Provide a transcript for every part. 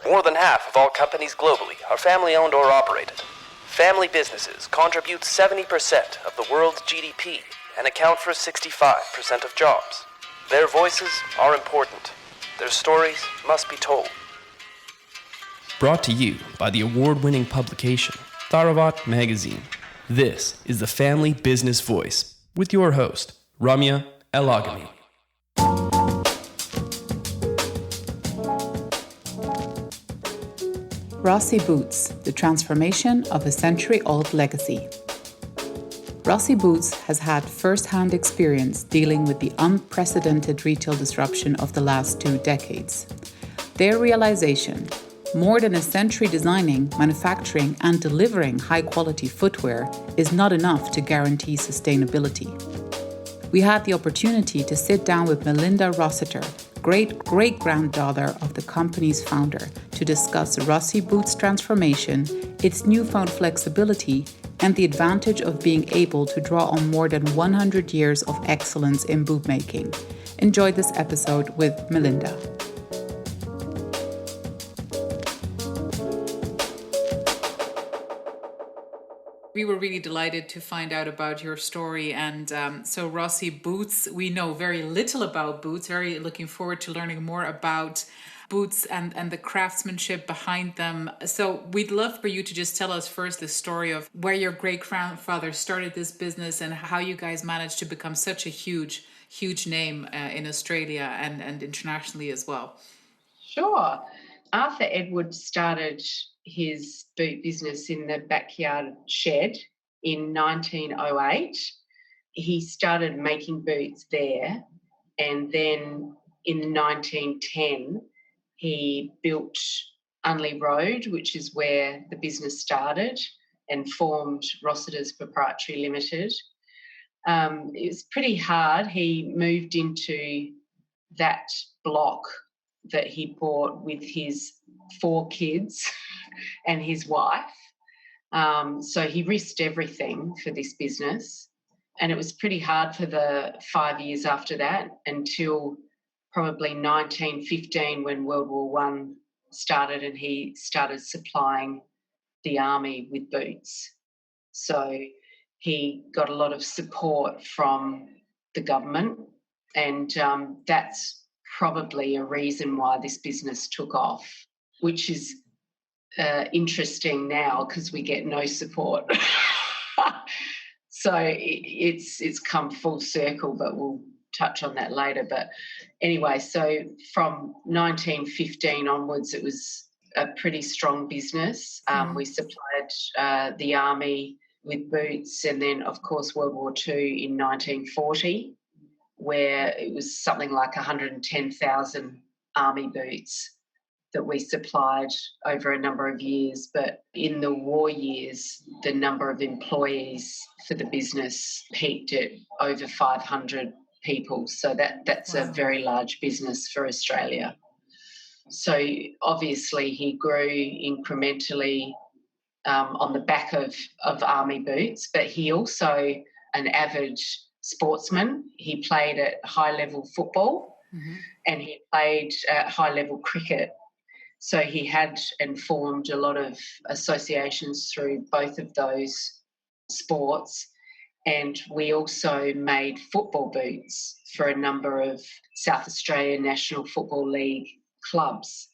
More than half of all companies globally are family-owned or operated. Family businesses contribute 70% of the world's GDP and account for 65% of jobs. Their voices are important. Their stories must be told. Brought to you by the award-winning publication, Tharawat magazine. This is the Family Business Voice with your host, Ramia El-Agami. Rossi Boots, the transformation of a century-old legacy. Rossi Boots has had first-hand experience dealing with the unprecedented retail disruption of the last 2 decades. Their realization, more than a century designing, manufacturing and delivering high-quality footwear, is not enough to guarantee sustainability. We had the opportunity to sit down with Melinda Rossiter, great-great-granddaughter of the company's founder, to discuss Rossi Boots' transformation, its newfound flexibility, and the advantage of being able to draw on more than 100 years of excellence in boot making. Enjoy this episode with Melinda. We were really delighted to find out about your story. And so Rossi Boots, we know very little about boots, very looking forward to learning more about boots and the craftsmanship behind them. So we'd love for you to just tell us first the story of where your great-grandfather started this business and how you guys managed to become such a huge name in Australia and internationally as well. Sure. Arthur Edward started his boot business in the backyard shed in 1908. He started making boots there, and then in 1910 he built Unley Road, which is where the business started, and formed Rossiter's Proprietary Limited. It was pretty hard. He moved into that block that he bought with his 4 kids and his wife. So he risked everything for this business. And it was pretty hard for the 5 years after that until probably 1915 when World War I started and he started supplying the army with boots. So he got a lot of support from the government, and that's probably a reason why this business took off, which is interesting now because we get no support. So it's come full circle, but we'll touch on that later. But anyway, so from 1915 onwards, it was a pretty strong business. We supplied the army with boots, and then, of course, World War II in 1940, where it was something like 110,000 army boots that we supplied over a number of years. But in the war years, the number of employees for the business peaked at over 500 people. So that's a very large business for Australia. So obviously he grew incrementally on the back of army boots, but he also an avid sportsman. He played at high-level football and he played at high-level cricket. So he had and formed a lot of associations through both of those sports. And we also made football boots for a number of South Australian National Football League clubs.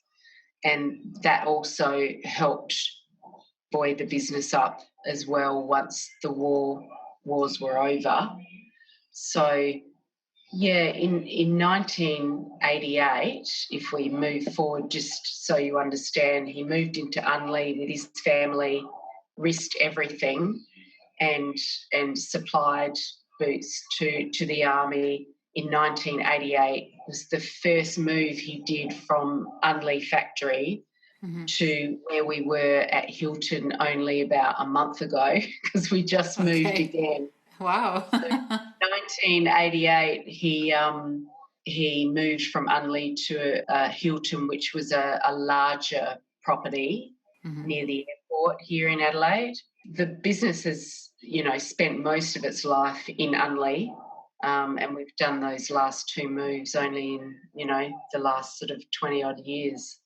And that also helped buoy the business up as well once the wars were over. So, yeah, in 1988, if we move forward, just so you understand, he moved into Unley with his family, risked everything, and supplied boots to the army in 1988. It was the first move he did from Unley factory to where we were at Hilton only about a month ago, because we just moved again. Wow. So 1988, he moved from Unley to Hilton, which was a larger property near the airport here in Adelaide. The business has, spent most of its life in Unley, and we've done those last 2 moves only in, the last sort of 20-odd years.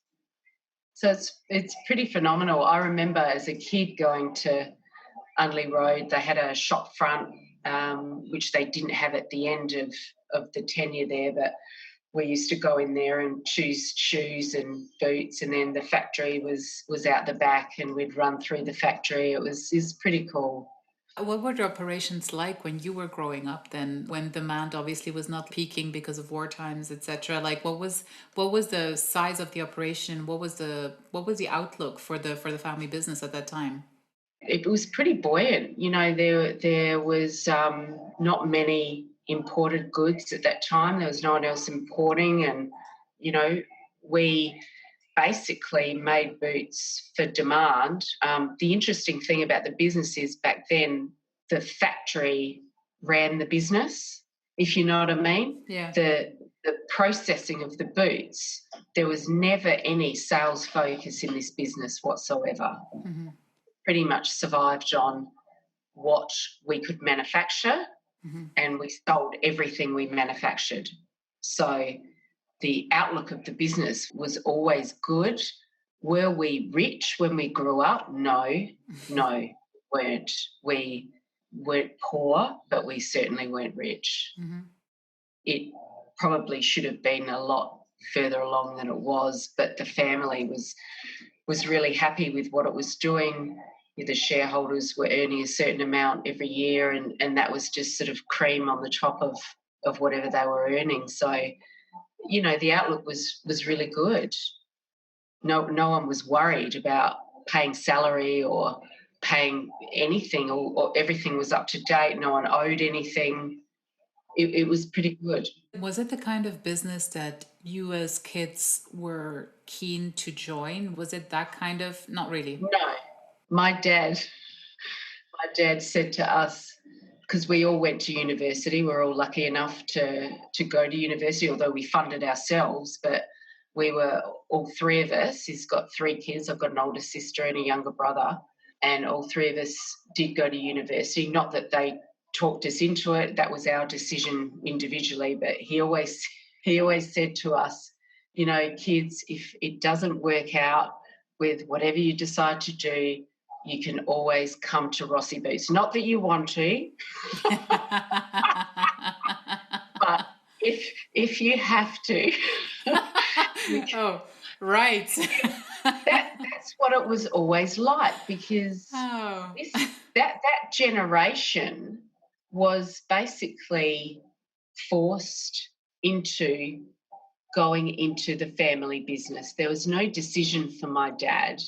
So it's pretty phenomenal. I remember as a kid going to Unley Road. They had a shop front, which they didn't have at the end of the tenure there, but we used to go in there and choose shoes and boots, and then the factory was out the back, and we'd run through the factory. It was pretty cool. What were the operations like when you were growing up then, when demand obviously was not peaking because of war times, etc.? Like what was the size of the operation? What was the outlook for the family business at that time? It was pretty buoyant. There was not many imported goods at that time. There was no one else importing, and we basically made boots for demand. The interesting thing about the business is back then the factory ran the business, if you know what I mean. Yeah. The processing of the boots, there was never any sales focus in this business whatsoever. Mm-hmm. Pretty much survived on what we could manufacture, Mm-hmm. and we sold everything we manufactured. So the outlook of the business was always good. Were we rich when we grew up? No, weren't. We weren't poor, but we certainly weren't rich. Mm-hmm. It probably should have been a lot further along than it was, but the family was really happy with what it was doing. The shareholders were earning a certain amount every year, and that was just sort of cream on the top of whatever they were earning. So, the outlook was really good. No one was worried about paying salary or paying anything, or everything was up to date. No one owed anything. It was pretty good. Was it the kind of business that you as kids were keen to join? Was it that kind of, not really? No, my dad said to us, because we all went to university, we're all lucky enough to go to university, although we funded ourselves, but we were, all three of us, he's got three kids, I've got an older sister and a younger brother, and all three of us did go to university. Not that they talked us into it, that was our decision individually, but he always said to us, kids, if it doesn't work out with whatever you decide to do, you can always come to Rossi Boots. Not that you want to, but if you have to. Oh, right. That's what it was always like, because Oh. that generation was basically forced into going into the family business. There was no decision for my dad.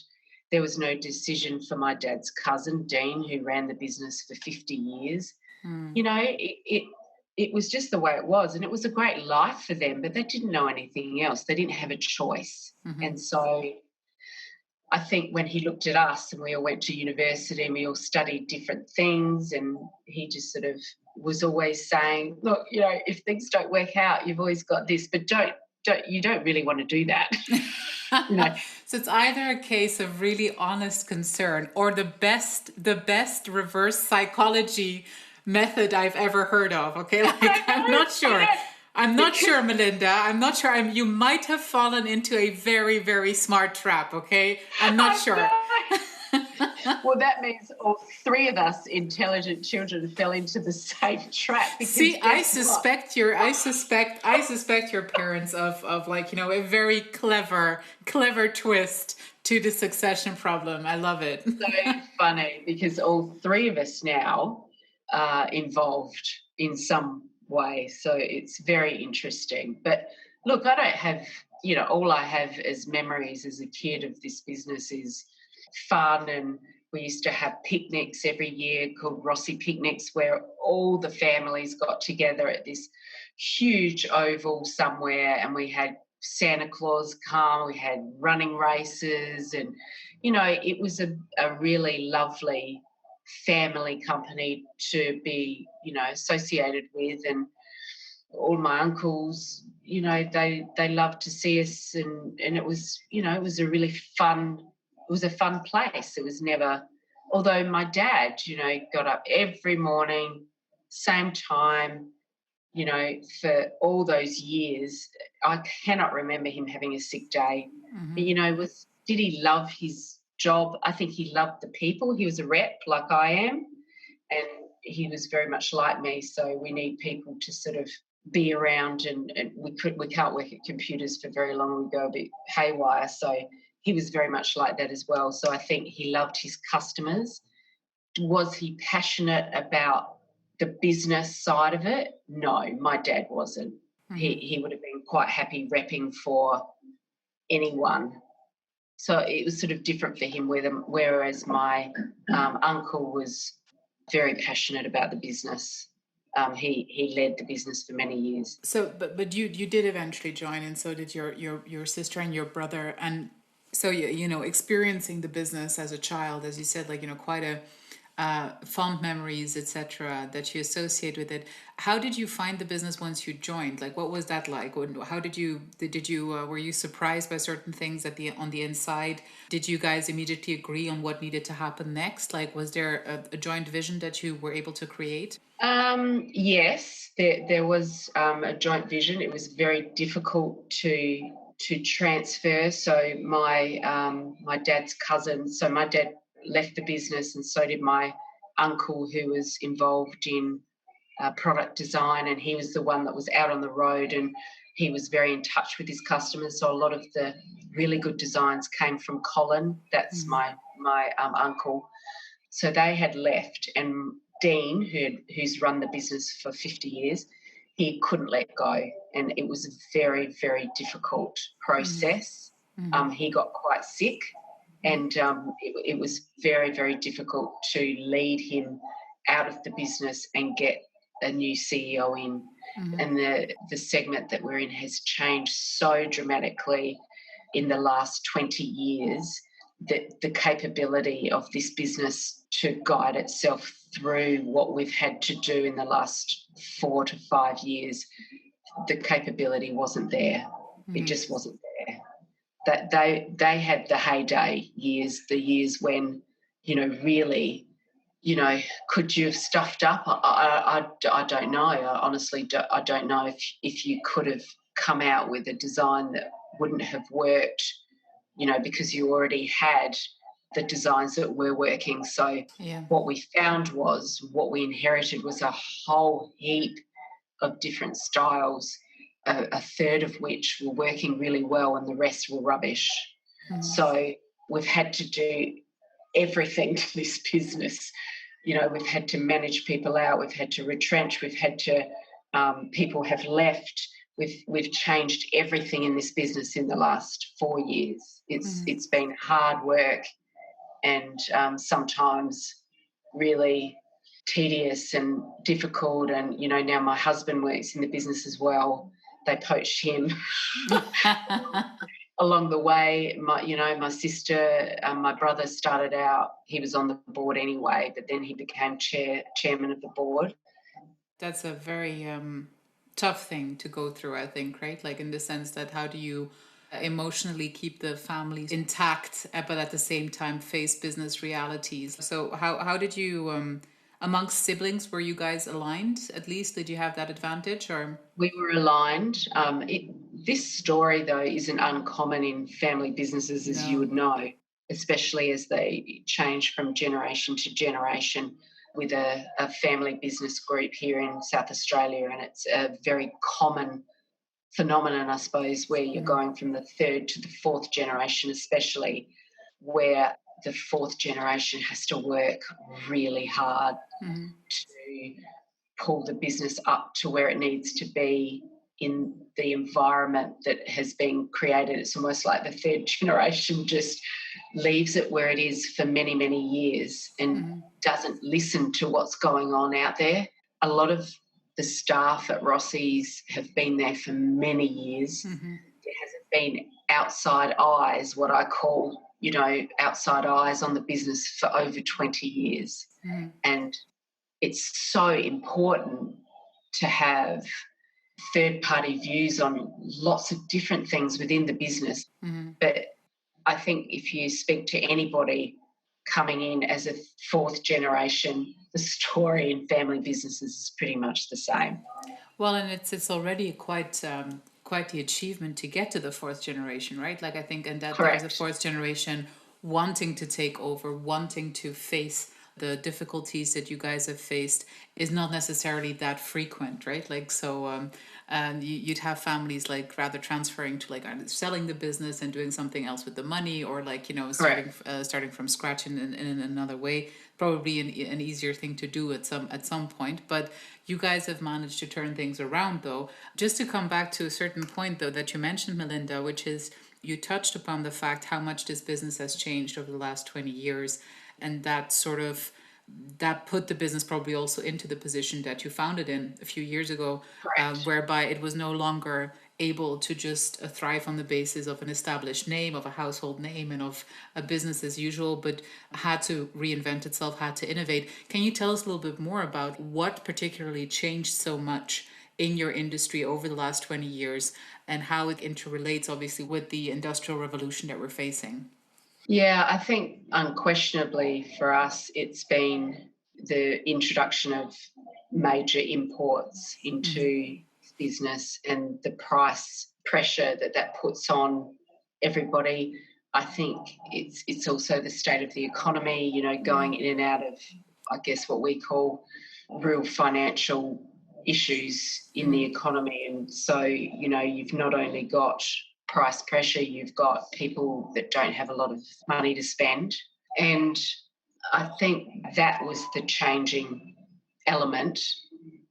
There was no decision for my dad's cousin, Dean, who ran the business for 50 years. Hmm. It was just the way it was, and it was a great life for them, but they didn't know anything else. They didn't have a choice. Mm-hmm. And so I think when he looked at us and we all went to university and we all studied different things, and he just sort of was always saying, look, if things don't work out, you've always got this, but you don't really want to do that. So it's either a case of really honest concern or the best reverse psychology method I've ever heard of. Okay, I'm not sure. I'm not sure, Melinda. I'm not sure. You might have fallen into a very, very smart trap. Okay, I'm not sure. Well, that means all three of us intelligent children fell into the same trap. See, I suspect your parents of a very clever twist to the succession problem. I love it. So funny, because all three of us now are involved in some way. So it's very interesting. But look, I don't have, all I have as memories as a kid of this business is fun, and we used to have picnics every year called Rossi picnics, where all the families got together at this huge oval somewhere, and we had Santa Claus come, we had running races, and it was a really lovely family company to be associated with. And all my uncles, they loved to see us, and it was it was a really fun. It was a fun place. It was never, although my dad, got up every morning, same time, for all those years. I cannot remember him having a sick day. Mm-hmm. But, Did he love his job? I think he loved the people. He was a rep like I am, and he was very much like me. So we need people to sort of be around, and we can't work at computers for very long. We go a bit haywire. So he was very much like that as well. So I think he loved his customers. Was he passionate about the business side of it? No, my dad wasn't. He would have been quite happy repping for anyone. So it was sort of different for him, whereas my uncle was very passionate about the business. He led the business for many years. So, but you did eventually join, and so did your sister and your brother, and so you know, experiencing the business as a child, as you said, like, you know, quite a fond memories, etc., that you associate with it. How did you find the business once you joined? Like, what was that like? How did you were you surprised by certain things on the inside? Did you guys immediately agree on what needed to happen next? Like, was there a joint vision that you were able to create? Yes, there was a joint vision. It was very difficult to transfer. So my dad's cousin. So my dad left the business, and so did my uncle, who was involved in product design, and he was the one that was out on the road, and he was very in touch with his customers. So a lot of the really good designs came from Colin. That's my uncle. So they had left, and Dean, who's run the business for 50 years, he couldn't let go, and it was a very, very difficult process. He got quite sick, and it was very, very difficult to lead him out of the business and get a new CEO in. And the segment that we're in has changed so dramatically in the last 20 years that the capability of this business to guide itself through what we've had to do in the last 4 to 5 years, the capability wasn't there. It just wasn't there. That they had the heyday years, the years when, you know, really, you know, could you have stuffed up? I don't know. I honestly don't know if you could have come out with a design that wouldn't have worked, you know, because you already had the designs that were working. So what we found was, what we inherited was a whole heap of different styles, a third of which were working really well and the rest were rubbish. So we've had to do everything to this business. You know, we've had to manage people out, we've had to retrench, we've had to, people have left. We've changed everything in this business in the last 4 years. It's been hard work, and sometimes really tedious and difficult. And, you know, now my husband works in the business as well. They poached him along the way. My sister, my brother started out, he was on the board anyway, but then he became chairman of the board. That's a very tough thing to go through, I think, right? Like, in the sense that, how do you emotionally keep the family intact, but at the same time face business realities? So how did you, amongst siblings, were you guys aligned? At least, did you have that advantage? Or we were aligned. This story, though, isn't uncommon in family businesses, as you would know, especially as they change from generation to generation. With a family business group here in South Australia, and it's a very common phenomenon, I suppose, where you're going from the third to the fourth generation, especially, where the fourth generation has to work really hard to pull the business up to where it needs to be in the environment that has been created. It's almost like the third generation just leaves it where it is for many, many years and doesn't listen to what's going on out there. A lot of the staff at Rossi's have been there for many years. There hasn't been outside eyes, what I call, you know, outside eyes on the business for over 20 years. And it's so important to have third-party views on lots of different things within the business. But I think if you speak to anybody coming in as a fourth generation, the story in family businesses is pretty much the same. Well, and it's already quite quite the achievement to get to the fourth generation, right? Like I think, and that there's a Correct. fourth generation wanting to take over, wanting to face the difficulties that you guys have faced is not necessarily that frequent, right? Like so, and you'd have families like rather transferring to like either selling the business and doing something else with the money, or like Correct. starting from scratch in another way. Probably an easier thing to do at some point, but you guys have managed to turn things around. Though, just to come back to a certain point though that you mentioned, Melinda, which is you touched upon the fact how much this business has changed over the last 20 years, and that put the business probably also into the position that you found it in a few years ago, Correct. whereby it was no longer able to just thrive on the basis of an established name, of a household name, and of a business as usual, but had to reinvent itself, had to innovate. Can you tell us a little bit more about what particularly changed so much in your industry over the last 20 years and how it interrelates, obviously, with the industrial revolution that we're facing? Yeah, I think unquestionably for us, it's been the introduction of major imports into business and the price pressure that that puts on everybody. I think it's also the state of the economy, going in and out of, I guess, what we call real financial issues in the economy. And so, you've not only got price pressure, you've got people that don't have a lot of money to spend. And I think that was the changing element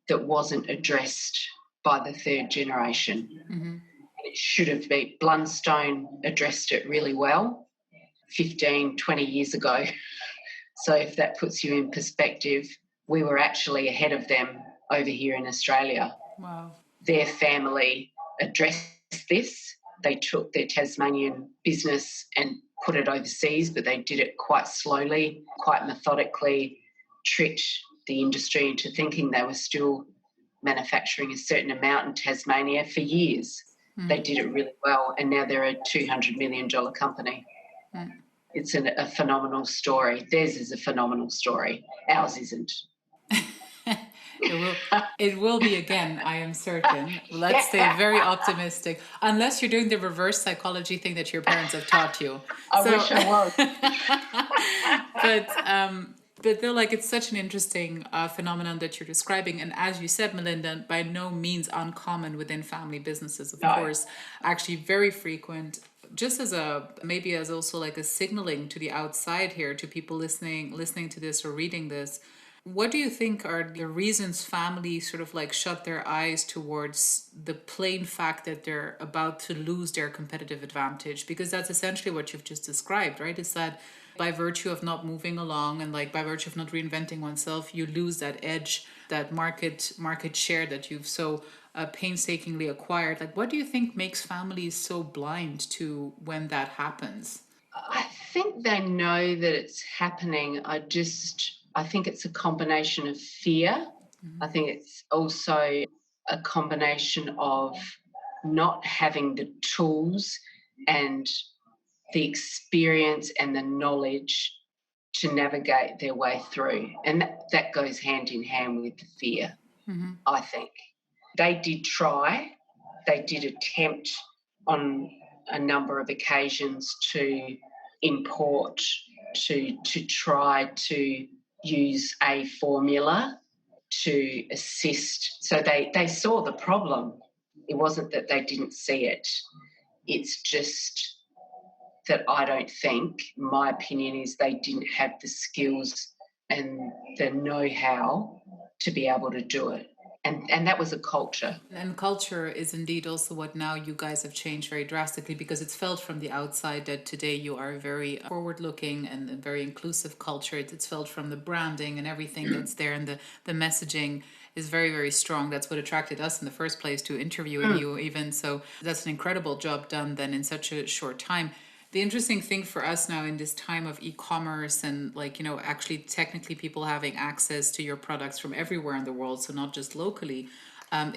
that wasn't addressed by the third generation. It should have been. Blundstone addressed it really well 15, 20 years ago. So if that puts you in perspective, we were actually ahead of them over here in Australia. Wow. Their family addressed this. They took their Tasmanian business and put it overseas, but they did it quite slowly, quite methodically, tricked the industry into thinking they were still manufacturing a certain amount in Tasmania for years. They did it really well, and now they're a $200 million company. It's a phenomenal story. Theirs is a phenomenal story. Ours isn't. It will be again, I am certain. Let's stay very optimistic. Unless you're doing the reverse psychology thing that your parents have taught you. I wish I was. But they're like, it's such an interesting phenomenon that you're describing. And as you said, Melinda, by no means uncommon within family businesses, of course, actually very frequent. Just as maybe as also like a signaling to the outside here, to people listening to this or reading this. What do you think are the reasons families sort of like shut their eyes towards the plain fact that they're about to lose their competitive advantage? Because that's essentially what you've just described, right? Is that by virtue of not moving along and like by virtue of not reinventing oneself, you lose that edge, that market share that you've so painstakingly acquired. Like, what do you think makes families so blind to when that happens? I think they know that it's happening. I think it's a combination of fear. I think it's also a combination of not having the tools and the experience and the knowledge to navigate their way through. And that goes hand in hand with the fear, I think. They did try. They did attempt on a number of occasions to import, to try to use a formula to assist. So they saw the problem. It wasn't that they didn't see it. It's just that I don't think, my opinion is they didn't have the skills and the know-how to be able to do it. And that was a culture. And culture is indeed also what now you guys have changed very drastically, because it's felt from the outside that today you are a very forward-looking and a very inclusive culture. It's felt from the branding and everything that's there, and the messaging is very, very strong. That's what attracted us in the first place to interviewing you even. So that's an incredible job done then in such a short time. The interesting thing for us now in this time of e-commerce and actually technically people having access to your products from everywhere in the world, so not just locally,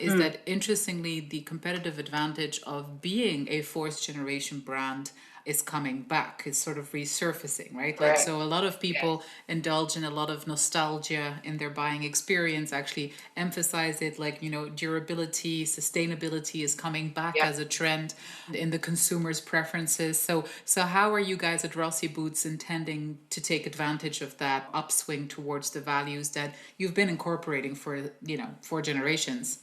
is that interestingly the competitive advantage of being a fourth generation brand is coming back, is sort of resurfacing, right? Like, Correct. so a lot of people indulge in a lot of nostalgia in their buying experience, actually emphasize it, like, you know, durability, sustainability is coming back Yep. as a trend in the consumer's preferences. So how are you guys at Rossi Boots intending to take advantage of that upswing towards the values that you've been incorporating for, you know, 4 generations?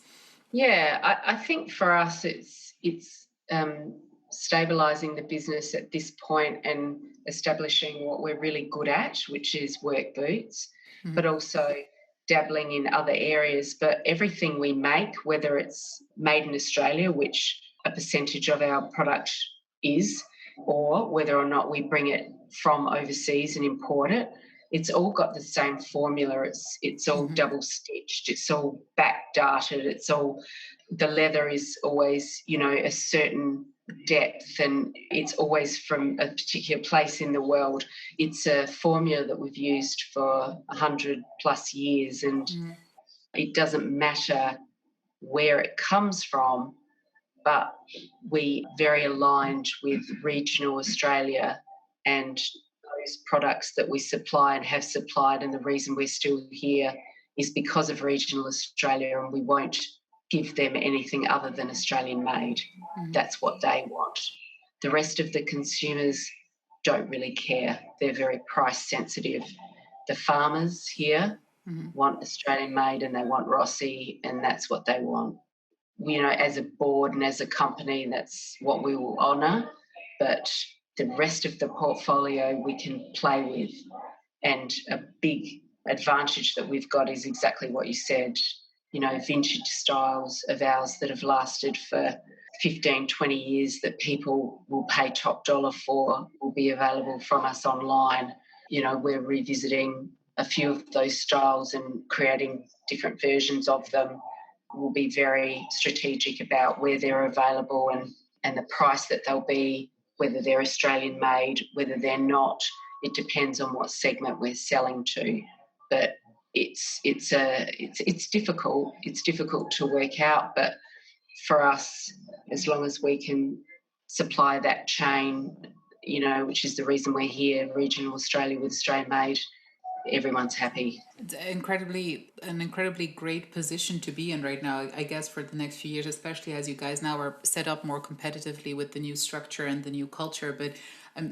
Yeah, I think for us it's stabilising the business at this point and establishing what we're really good at, which is work boots, but also dabbling in other areas. But everything we make, whether it's made in Australia, which a percentage of our product is, or whether or not we bring it from overseas and import it, it's all got the same formula. It's all double stitched. It's all back darted. It's all, the leather is always, you know, a certain depth, and it's always from a particular place in the world. It's a formula that we've used for 100+ years, and it doesn't matter where it comes from, but we very aligned with regional Australia and those products that we supply and have supplied. And the reason we're still here is because of regional Australia, and we won't give them anything other than Australian made. That's what they want. The rest of the consumers don't really care. They're very price sensitive. The farmers here want Australian made, and they want Rossi, and that's what they want. You know, as a board and as a company, that's what we will honour. But the rest of the portfolio we can play with. And a big advantage that we've got is exactly what you said. You know, vintage styles of ours that have lasted for 15, 20 years that people will pay top dollar for will be available from us online. You know, we're revisiting a few of those styles and creating different versions of them. We'll be very strategic about where they're available and the price that they'll be, whether they're Australian made, whether they're not. It depends on what segment we're selling to. But it's difficult. It's difficult to work out. But for us, as long as we can supply that chain, you know, which is the reason we're here, regional Australia with Australian made, everyone's happy. It's an incredibly great position to be in right now, I guess, for the next few years, especially as you guys now are set up more competitively with the new structure and the new culture. But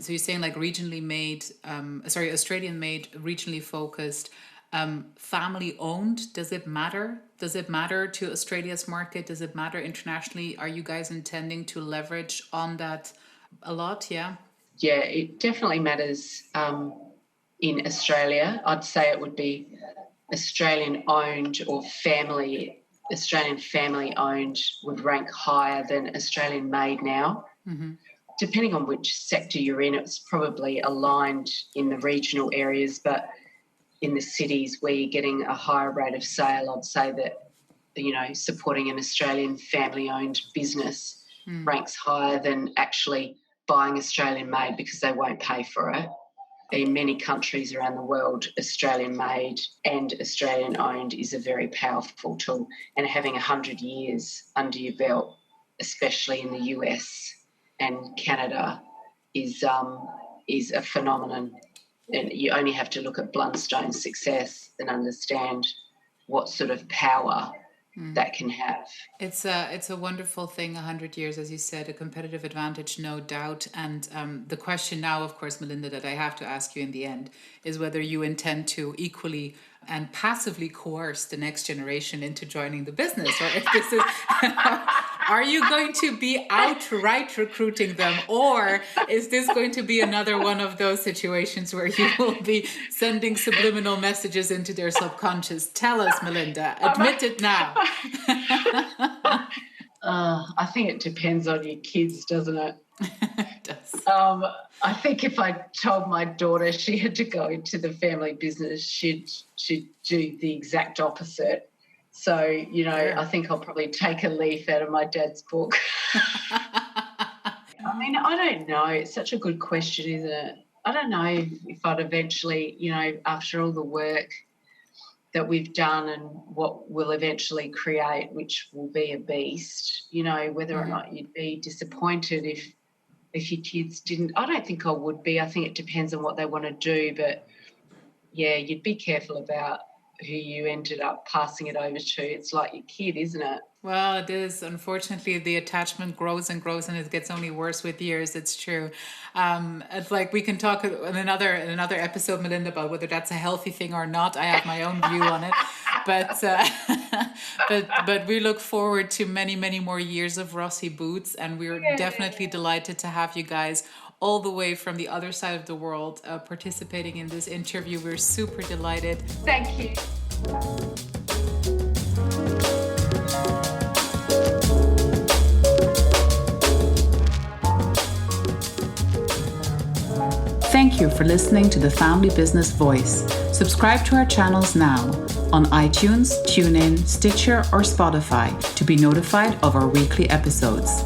so you're saying like regionally made, Australian made, regionally focused, family owned. Does it matter? Does it matter to Australia's market? Does it matter internationally? Are you guys intending to leverage on that a lot? Yeah. Yeah, it definitely matters. In Australia, I'd say it would be Australian owned or Australian family owned would rank higher than Australian made now. Depending on which sector you're in, it's probably aligned in the regional areas, but in the cities where you're getting a higher rate of sale, I'd say that, you know, supporting an Australian family owned business ranks higher than actually buying Australian made because they won't pay for it. In many countries around the world, Australian made and Australian owned is a very powerful tool. And having 100 years under your belt, especially in the US and Canada, is a phenomenon. And you only have to look at Blundstone's success and understand what sort of power that can have. It's a wonderful thing. 100 years, as you said, a competitive advantage, no doubt. And the question now, of course, Melinda, that I have to ask you in the end is whether you intend to equally and passively coerce the next generation into joining the business, or if this is, are you going to be outright recruiting them, or is this going to be another one of those situations where you will be sending subliminal messages into their subconscious? Tell us, Melinda. Admit it now. I think it depends on your kids, doesn't it? It does. I think if I told my daughter she had to go into the family business, she'd do the exact opposite. So, you know, I think I'll probably take a leaf out of my dad's book. I mean, I don't know. It's such a good question, isn't it? I don't know if I'd eventually, you know, after all the work that we've done and what we'll eventually create, which will be a beast, you know, whether or not you'd be disappointed if if your kids didn't. I don't think I would be. I think it depends on what they want to do, but yeah, you'd be careful about who you ended up passing it over to. It's like your kid, isn't it? Well, it is. Unfortunately, the attachment grows and grows, and it gets only worse with years. It's true. It's like we can talk in another episode, Melinda, about whether that's a healthy thing or not. I have my own view on it, but but we look forward to many, many more years of Rossi Boots, and we're definitely delighted to have you guys all the way from the other side of the world participating in this interview. We're super delighted. Thank you. Thank you for listening to the Family Business Voice. Subscribe to our channels now on iTunes, TuneIn, Stitcher, or Spotify to be notified of our weekly episodes.